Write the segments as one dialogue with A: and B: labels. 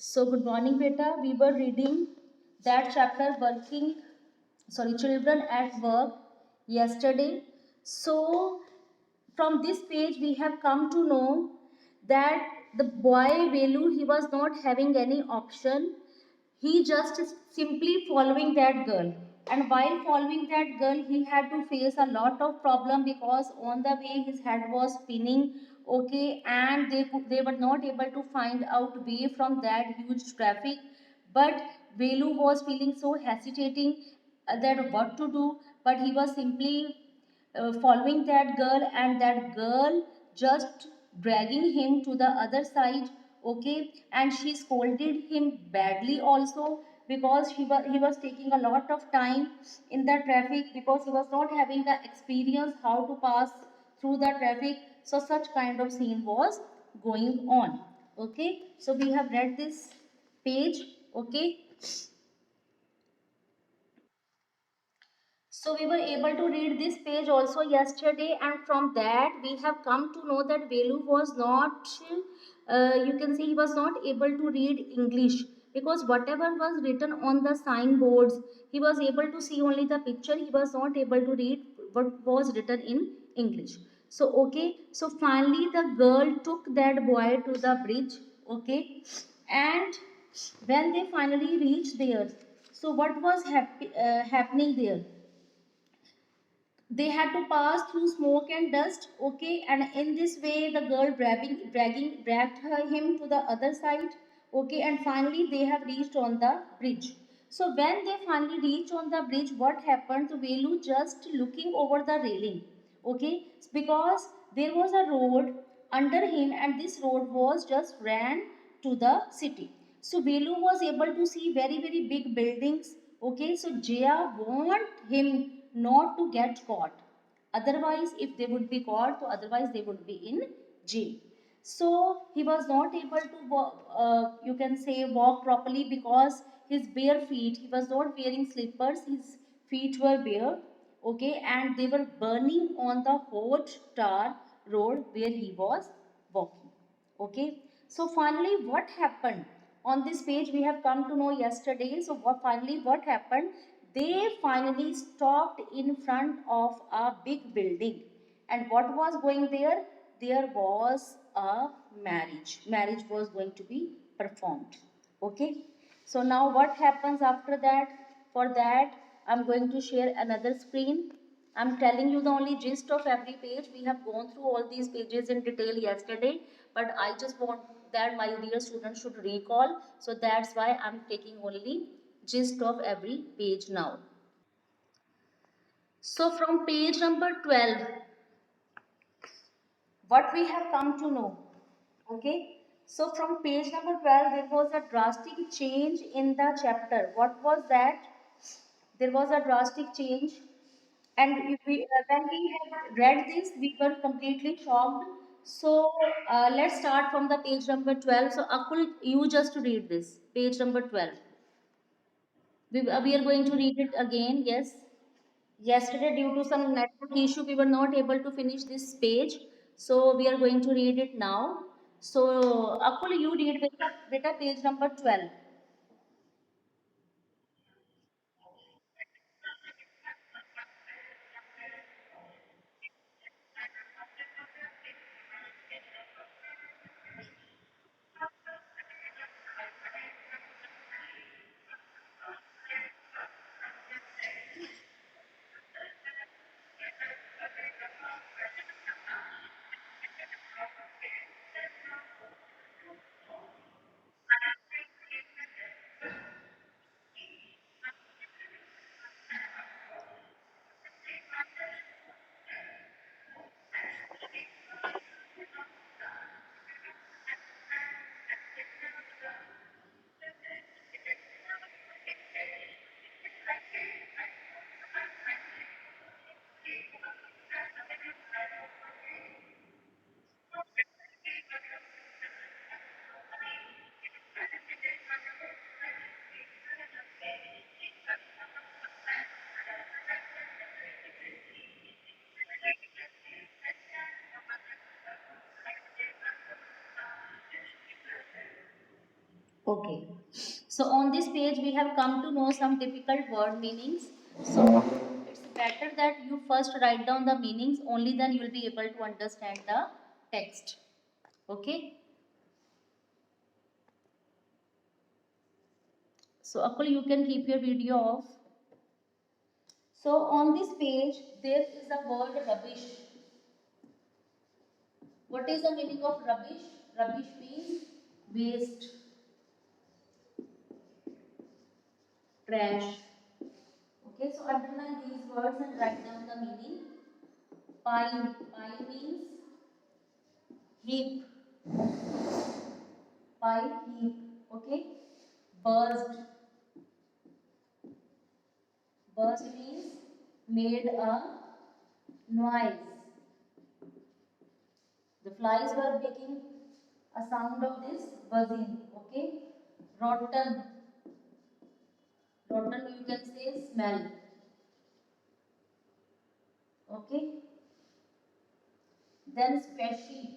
A: So good morning, beta. We were reading that chapter children at work yesterday. So from this page we have come to know that the boy Velu, he was not having any option. He just simply following that girl, and while following that girl he had to face a lot of problem because on the way his head was spinning. Okay, and they were not able to find out way from that huge traffic. But Velu was feeling so hesitating that what to do, but he was simply following that girl, and that girl just dragging him to the other side. Okay, and she scolded him badly also because he was taking a lot of time in the traffic because he was not having the experience how to pass through the traffic. So such kind of scene was going on. Okay, so we have read this page. Okay, so we were able to read this page also yesterday, and from that we have come to know that Velu was not, you can say he was not able to read English because whatever was written on the signboards, he was able to see only the picture. He was not able to read what was written in English. So okay, so finally the girl took that boy to the bridge. Okay, and when they finally reached there, so what was happening there? They had to pass through smoke and dust. Okay, and in this way the girl dragged him to the other side. Okay, and finally they have reached on the bridge. So when they finally reach on the bridge, what happened to Velu just looking over the railing. Okay, because there was a road under him, and this road was just ran to the city. So Velu was able to see very very big buildings. Okay, so Jaya want him not to get caught. Otherwise, if they would be caught, so otherwise they would be in jail. So he was not able to walk, you can say walk properly because his bare feet, he was not wearing slippers, his feet were bare. Okay, and they were burning on the hot tar road where he was walking. Okay, so finally what happened on this page we have come to know yesterday. So what happened, they finally stopped in front of a big building, and what was going there? There was a marriage was going to be performed. Okay, so now what happens after that? For that I'm going to share another screen. I'm telling you the only gist of every page. We have gone through all these pages in detail yesterday, but I just want that my dear students should recall. So that's why I'm taking only gist of every page now. So from page number 12, what we have come to know. Okay. So from page number 12, there was a drastic change in the chapter. What was that? There was a drastic change, and if when we had read this we were completely shocked. So let's start from the page number 12. So Akul, you just read this page number 12. We are going to read it again. Yes, yesterday due to some network issue we were not able to finish this page, so we are going to read it now. So Akul, you read beta page number 12. Okay. So on this page we have come to know some difficult word meanings. So it's better that you first write down the meanings, only then you will be able to understand the text. Okay. So Akul, you can keep your video off. So on this page there is the word rubbish. What is the meaning of rubbish? Rubbish means waste, trash. Okay, so underline these words and write down the meaning. Pile. Pile means heap. Pile, heap. Okay. Burst. Burst means made a noise. The flies were making a sound of this buzzing. Okay. Rotten. Rotten you can say smell. Okay. Then splashy.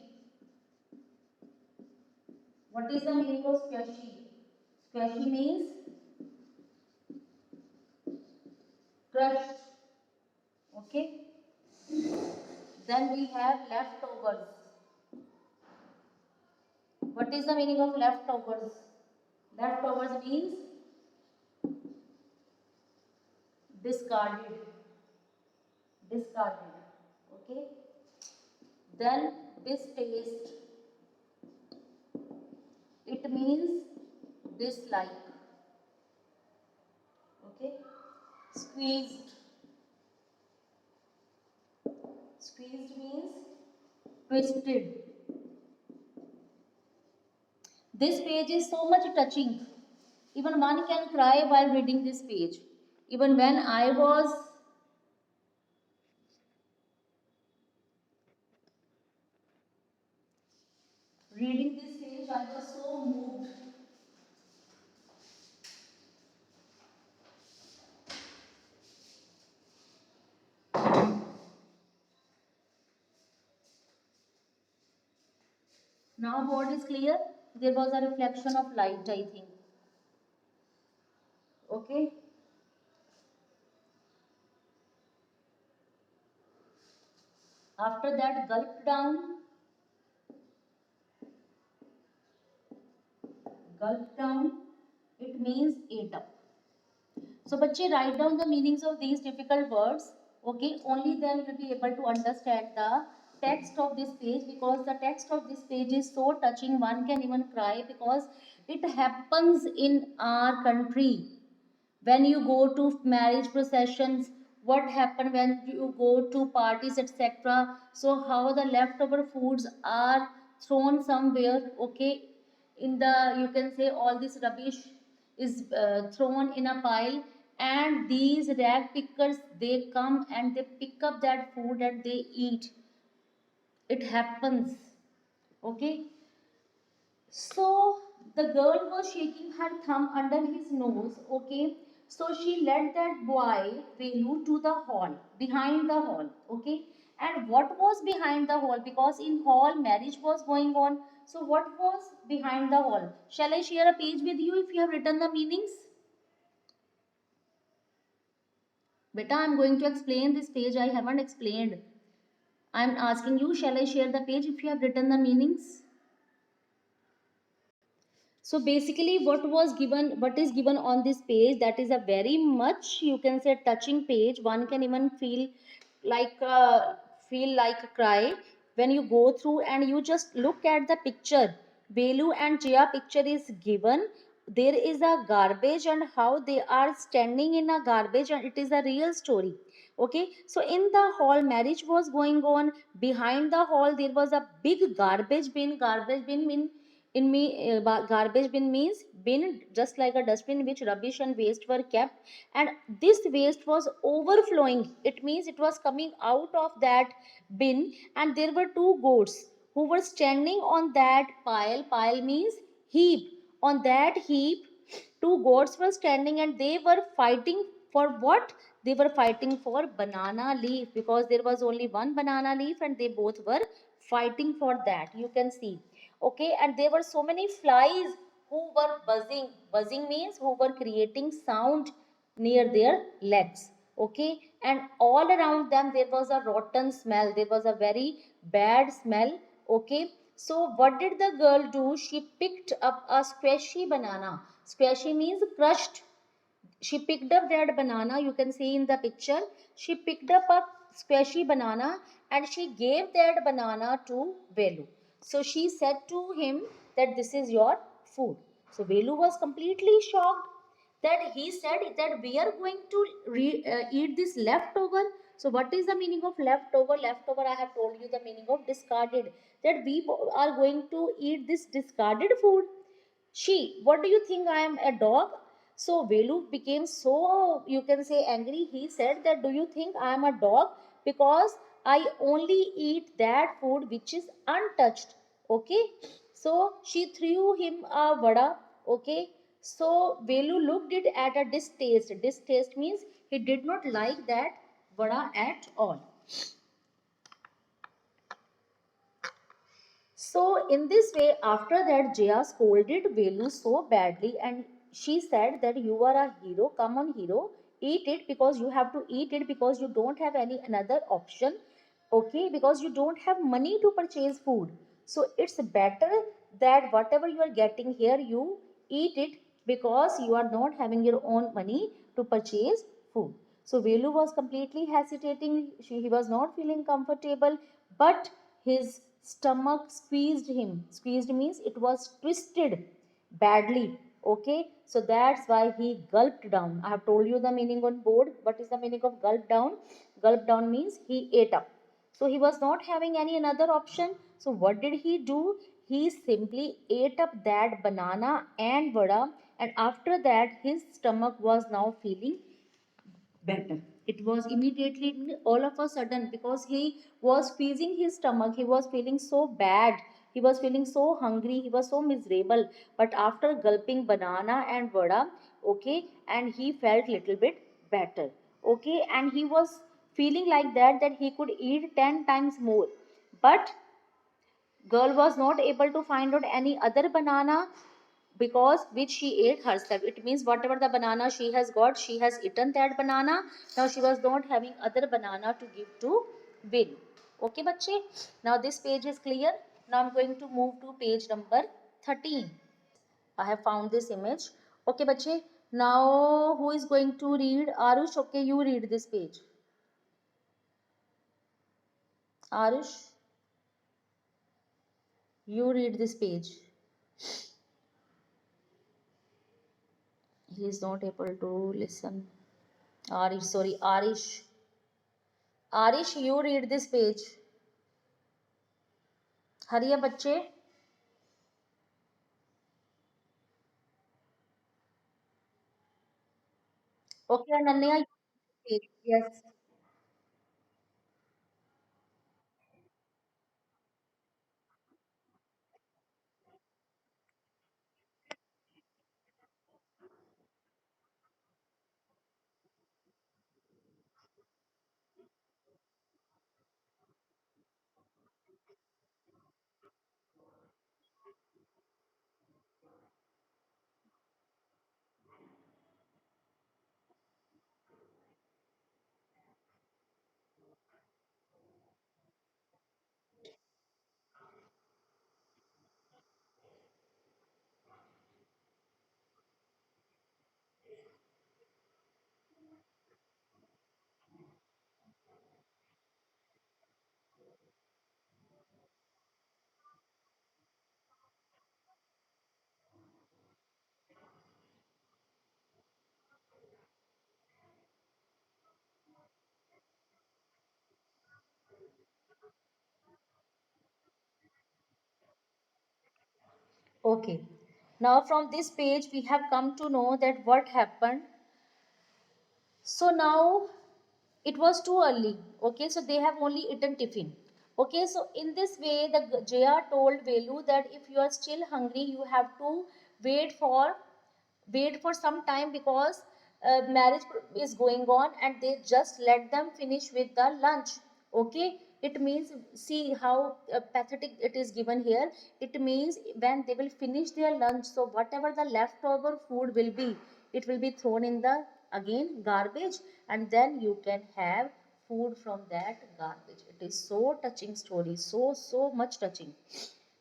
A: What is the meaning of splashy? Splashy means crushed. Okay. Then we have leftovers. What is the meaning of leftovers? Leftovers means discarded. Discarded. Okay. Then distaste. It means dislike. Okay. Squeezed. Squeezed means twisted. This page is so much touching. Even one can cry while reading this page. Even when I was reading this page, I was so moved. Now board is clear. There was a reflection of light, I think. Okay. After that, gulp down. Gulp down. It means ate up. So, बच्चे write down the meanings of these difficult words. Okay. Only then you will be able to understand the text of this page, because the text of this page is so touching. One can even cry because it happens in our country. When you go to marriage processions, what happen when you go to parties, etc. So how the leftover foods are thrown somewhere. Okay, in the, you can say, all this rubbish is thrown in a pile, and these rag pickers, they come and they pick up that food and they eat. It happens. Okay. So the girl was shaking her thumb under his nose, okay? So she led that boy, Velu, to the hall, behind the hall, okay? And what was behind the hall? Because in hall, marriage was going on. So what was behind the hall? Shall I share a page with you if you have written the meanings? Beta, I'm going to explain this page. I haven't explained. I'm asking you, shall I share the page if you have written the meanings? So basically what is given on this page, that is a very much, you can say, touching page. One can even like feel like a cry when you go through and you just look at the picture. Belu and Jia picture is given. There is a garbage and how they are standing in a garbage, and it is a real story. Okay, so in the hall marriage was going on. Behind the hall there was a big garbage bin. Garbage bin mean in me garbage bin means bin just like a dustbin in which rubbish and waste were kept, and this waste was overflowing. It means it was coming out of that bin, and there were two goats who were standing on that pile. Pile means heap. On that heap, two goats were standing and they were fighting for what? They were fighting for banana leaf, because there was only one banana leaf and they both were fighting for that, you can see. Okay, and there were so many flies who were buzzing. Buzzing means who were creating sound near their legs. Okay, and all around them there was a rotten smell. There was a very bad smell. Okay, so what did the girl do? She picked up a squishy banana. Squishy means crushed. She picked up that banana, you can see in the picture. She picked up a squishy banana and she gave that banana to Velu. So she said to him that this is your food. So Velu was completely shocked that he said that we are going to eat this leftover. So what is the meaning of leftover? Leftover, I have told you the meaning of discarded, that we are going to eat this discarded food. She, what do you think, I am a dog? So Velu became so, you can say, angry. He said that, do you think I am a dog? Because I only eat that food which is untouched. Okay. So she threw him a vada. Okay. So Velu looked it at a distaste. Distaste means he did not like that vada at all. So in this way, after that, Jaya scolded Velu so badly, and she said that you are a hero. Come on, hero, eat it, because you have to eat it because you don't have any another option. Okay, because you don't have money to purchase food. So it's better that whatever you are getting here, you eat it, because you are not having your own money to purchase food. So Velu was completely hesitating. He was not feeling comfortable, but his stomach squeezed him. Squeezed means it was twisted badly. Okay, so that's why he gulped down. I have told you the meaning on board. What is the meaning of gulp down? Gulp down means he ate up. So he was not having any another option. So what did he do? He simply ate up that banana and vada, and after that his stomach was now feeling better. It was immediately all of a sudden, because he was squeezing his stomach, he was feeling so bad, he was feeling so hungry, he was so miserable. But after gulping banana and vada, okay, and he felt little bit better. Okay, and he was feeling like that he could eat 10 times more. But girl was not able to find out any other banana, because which she ate herself. It means whatever the banana she has got, she has eaten that banana. Now she was not having other banana to give to Will. Okay bache, now this page is clear. Now I'm going to move to page number 13. I have found this image. Okay bache, now who is going to read? Arush, okay, you read this page. Arush, you read this page. He is not able to listen. Arish, sorry, Arish. Arish, you read this page. Hurry up, बच्चे. Okay, Ananya, you read this page. Yes. Okay. Now from this page we have come to know that what happened. So now it was too early. Okay, so they have only eaten tiffin. Okay, so in this way the Jaya told Velu that if you are still hungry, you have to wait for wait for some time, because marriage is going on, and they just let them finish with the lunch. Okay, it means, see how pathetic it is given here. It means when they will finish their lunch, so whatever the leftover food will be, it will be thrown in the again garbage, and then you can have food from that garbage. It is so touching story, so much touching.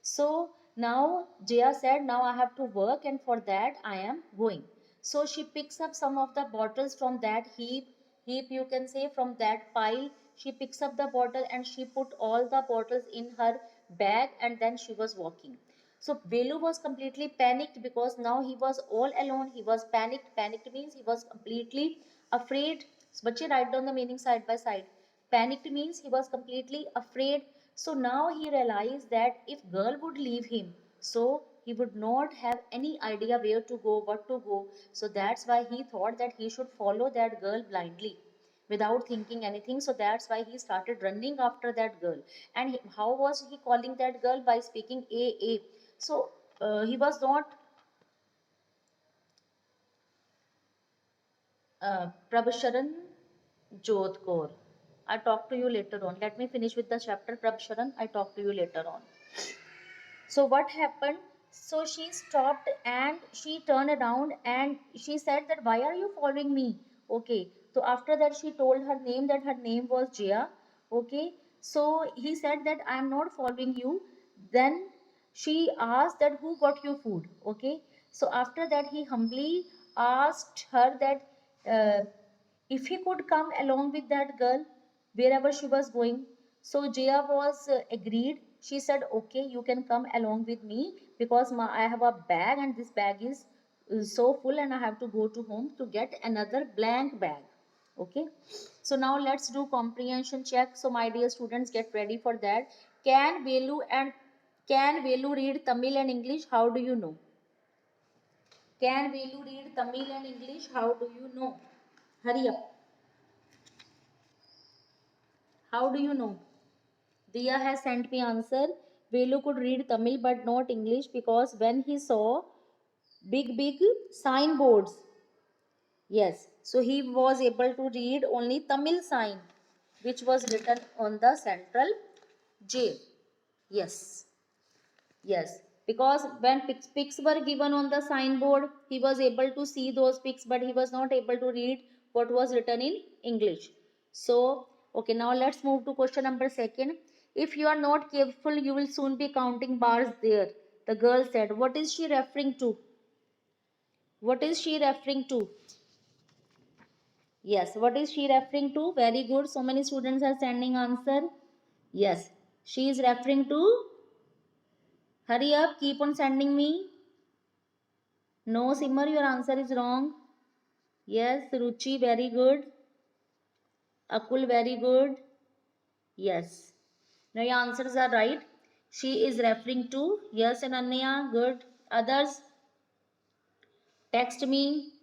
A: So now Jaya said, now I have to work, and for that I am going. So she picks up some of the bottles from that heap you can say, from that pile. She picks up the bottle and she put all the bottles in her bag, and then she was walking. So Velu was completely panicked because now he was all alone. He was panicked. Panicked means he was completely afraid. So, बच्चे write down the meaning side by side. Panicked means he was completely afraid. So now he realized that if girl would leave him, so he would not have any idea where to go, what to go. So that's why he thought that he should follow that girl blindly without thinking anything. So that's why he started running after that girl. And how was he calling that girl? By speaking a. So he was not Prabhasharan Jodhkor. I talk to you later on. Let me finish with the chapter Prabhasharan. I talk to you later on. So what happened? So she stopped and she turned around and she said that why are you following me? Okay. So after that she told her name, that her name was Jia. Okay. So he said that I am not following you. Then she asked that who got you food? Okay. So after that he humbly asked her that if he could come along with that girl wherever she was going. So Jaya was agreed. She said, okay, you can come along with me because I have a bag and this bag is so full and I have to go to home to get another blank bag. Okay. So now let's do comprehension check. So my dear students, get ready for that. Can Velu read Tamil and English? How do you know? Can Velu read Tamil and English? How do you know? Hurry up. How do you know? Dia has sent me answer. Velu could read Tamil but not English because when he saw big signboards, yes, so he was able to read only Tamil sign which was written on the central jail. Yes, yes, because when pics were given on the signboard, he was able to see those pics, but he was not able to read what was written in English. So, okay, now let's move to question number second. If you are not careful, you will soon be counting bars there. The girl said, what is she referring to? What is she referring to? Yes, what is she referring to? Very good. So many students are sending answer. Yes, she is referring to, hurry up, keep on sending me. No, Simmer, your answer is wrong. Yes, Ruchi, very good. Akul, very good. Yes. Now your answers are right. She is referring to, yes, and Ananya, good. Others, text me.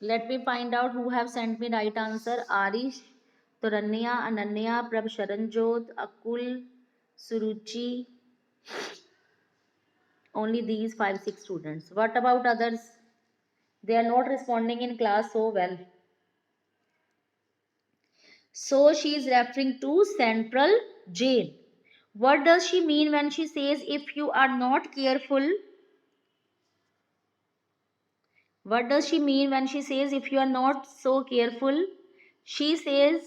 A: Let me find out who have sent me right answer. Arish, Toranya, Ananya, Prabh Sharanjot, Akul, Suruchi. Only these 5-6 students. What about others? They are not responding in class so well. So she is referring to central jail. What does she mean when she says if you are not careful? What does she mean when she says if you are not so careful? She says,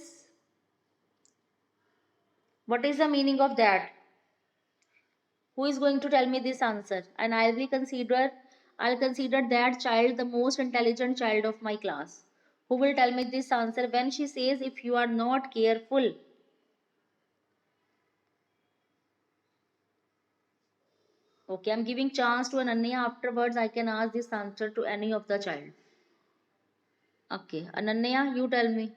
A: what is the meaning of that? Who is going to tell me this answer? And I'll consider that child the most intelligent child of my class. Who will tell me this answer when she says if you are not careful? Okay, I'm giving chance to Ananya. Afterwards, I can ask this answer to any of the child. Okay, Ananya, you tell me.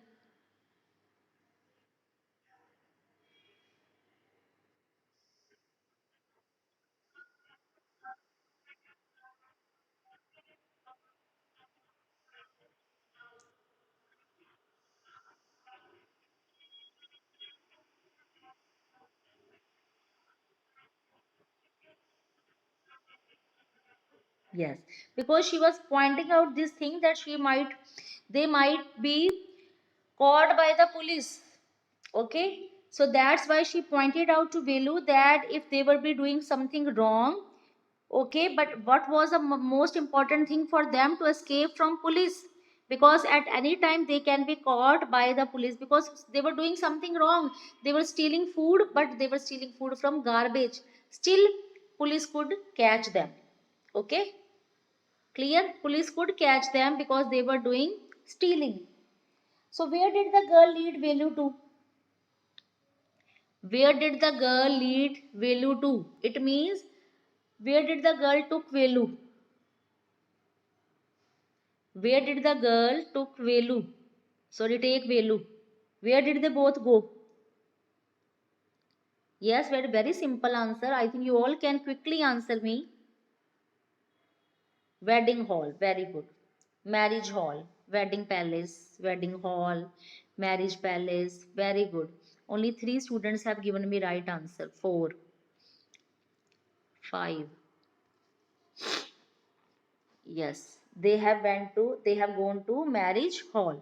A: Yes, because she was pointing out this thing that they might be caught by the police. Okay, So that's why she pointed out to Velu that if they were be doing something wrong, okay, but what was the most important thing for them to escape from police? Because at any time they can be caught by the police because they were doing something wrong. They were stealing food, but they were stealing food from garbage. Still, police could catch them. Okay, clear? Police could catch them because they were doing stealing. So where did the girl lead Velu to? Where did the girl lead Velu to? It means where did the girl took Velu? Where did the girl took Velu? Sorry, take Velu. Where did they both go? Yes, very simple answer. I think you all can quickly answer me. Wedding hall. Very good. Marriage hall. Wedding palace. Wedding hall. Marriage palace. Very good. Only 3 students have given me right answer. 4, 5. Yes, they have gone to marriage hall.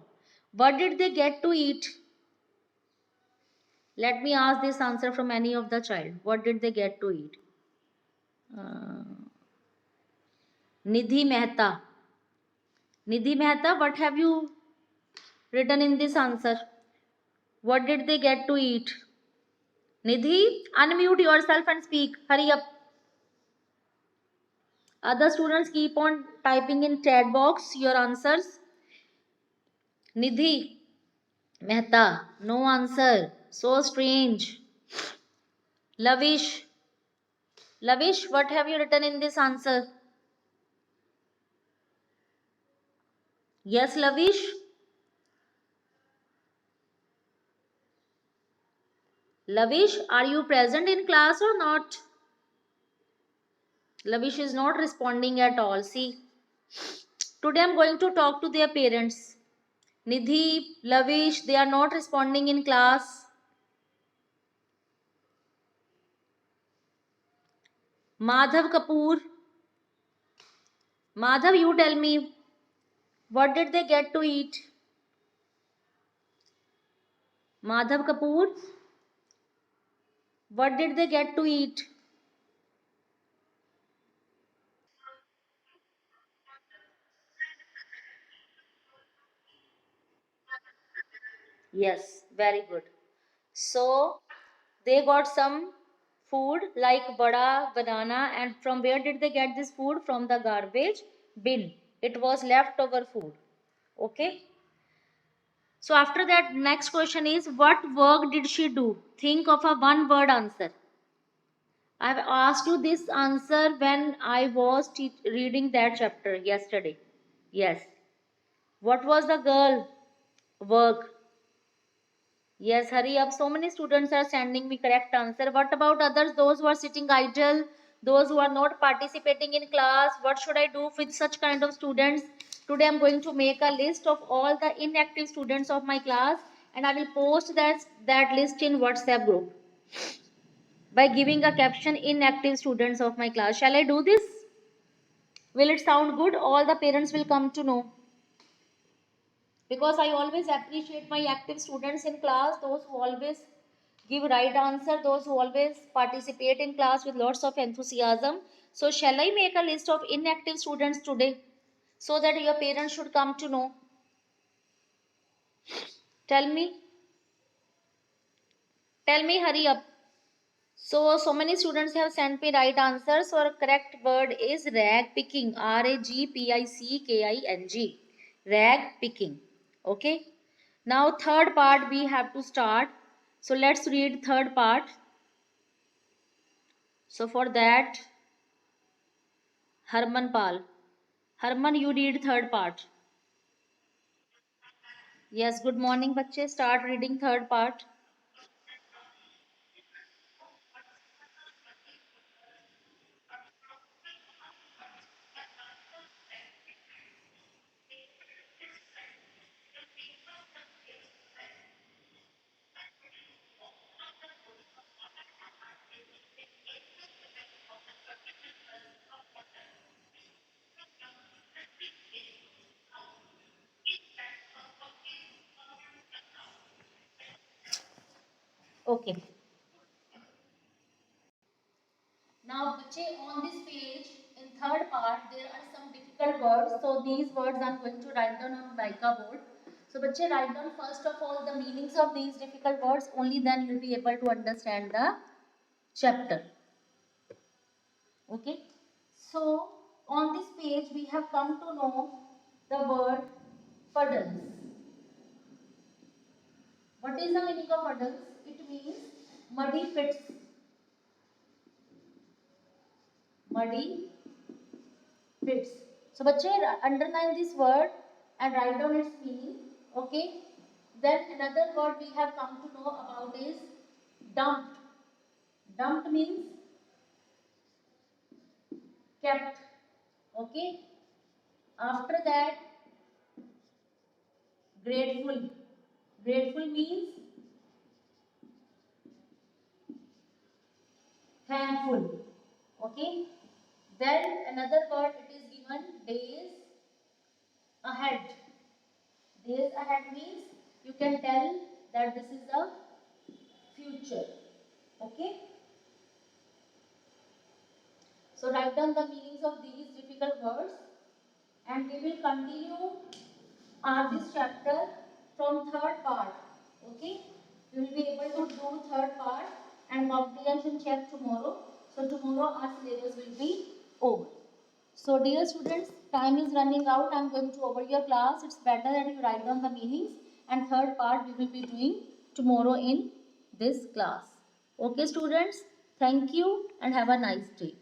A: What did they get to eat? Let me ask this answer from any of the child. What did they get to eat? Uh, Nidhi Mehta. Nidhi Mehta, what have you written in this answer? What did they get to eat? Nidhi, unmute yourself and speak. Hurry up. Other students keep on typing in chat box your answers. Nidhi Mehta, no answer. So strange. Lavish, Lavish, what have you written in this answer? Yes, Lavish. Lavish, are you present in class or not? Lavish is not responding at all. See, today I'm going to talk to their parents. Nidhi, Lavish, they are not responding in class. Madhav Kapoor. Madhav, you tell me, what did they get to eat? Madhav Kapoor, what did they get to eat? Yes, very good. So they got some food like vada, banana, and from where did they get this food? From the garbage bin. It was leftover food. Okay. So after that, next question is what work did she do? Think of a one word answer. I've asked you this answer when I was reading that chapter yesterday. Yes. What was the girl work? Yes, hurry up. So many students are sending me correct answer. What about others, those who are sitting idle, those who are not participating in class? What should I do with such kind of students? Today I'm going to make a list of all the inactive students of my class and I will post that list in WhatsApp group by giving a caption inactive students of my class. Shall I do this? Will it sound good? All the parents will come to know. Because I always appreciate my active students in class, those who always give right answer, those who always participate in class with lots of enthusiasm. So shall I make a list of inactive students today so that your parents should come to know? Tell me, tell me, hurry up. So many students have sent me right answers. So correct word is rag picking. RAGPICKING. Rag picking. Okay. Now third part we have to start. So let's read third part. So for that, Harman Pal. Harman, you read third part. Yes, good morning, बच्चे. Start reading third part. Okay. Now, bache, on this page, in third part, there are some difficult words. So, these words I am going to write down on mica board. So, bache, write down first of all the meanings of these difficult words. Only then you will be able to understand the chapter. Okay. So, on this page, we have come to know the word puddles. What is the meaning of puddles? It means muddy pits. Muddy bits. So, bache, underline this word and write down its meaning. Okay. Then another word we have come to know about is dumped. Dumped means kept. Okay. After that, grateful. Grateful means thankful. Okay. Then another word it is given days ahead. Days ahead means you can tell that this is the future. Okay. So write down the meanings of these difficult words and we will continue this chapter from third part. Okay. We will be able to do third part and comprehension check tomorrow. So tomorrow our syllabus will be over. So dear students, time is running out. I am going to over your class. It's better that you write down the meanings and third part we will be doing tomorrow in this class. Okay students, thank you and have a nice day.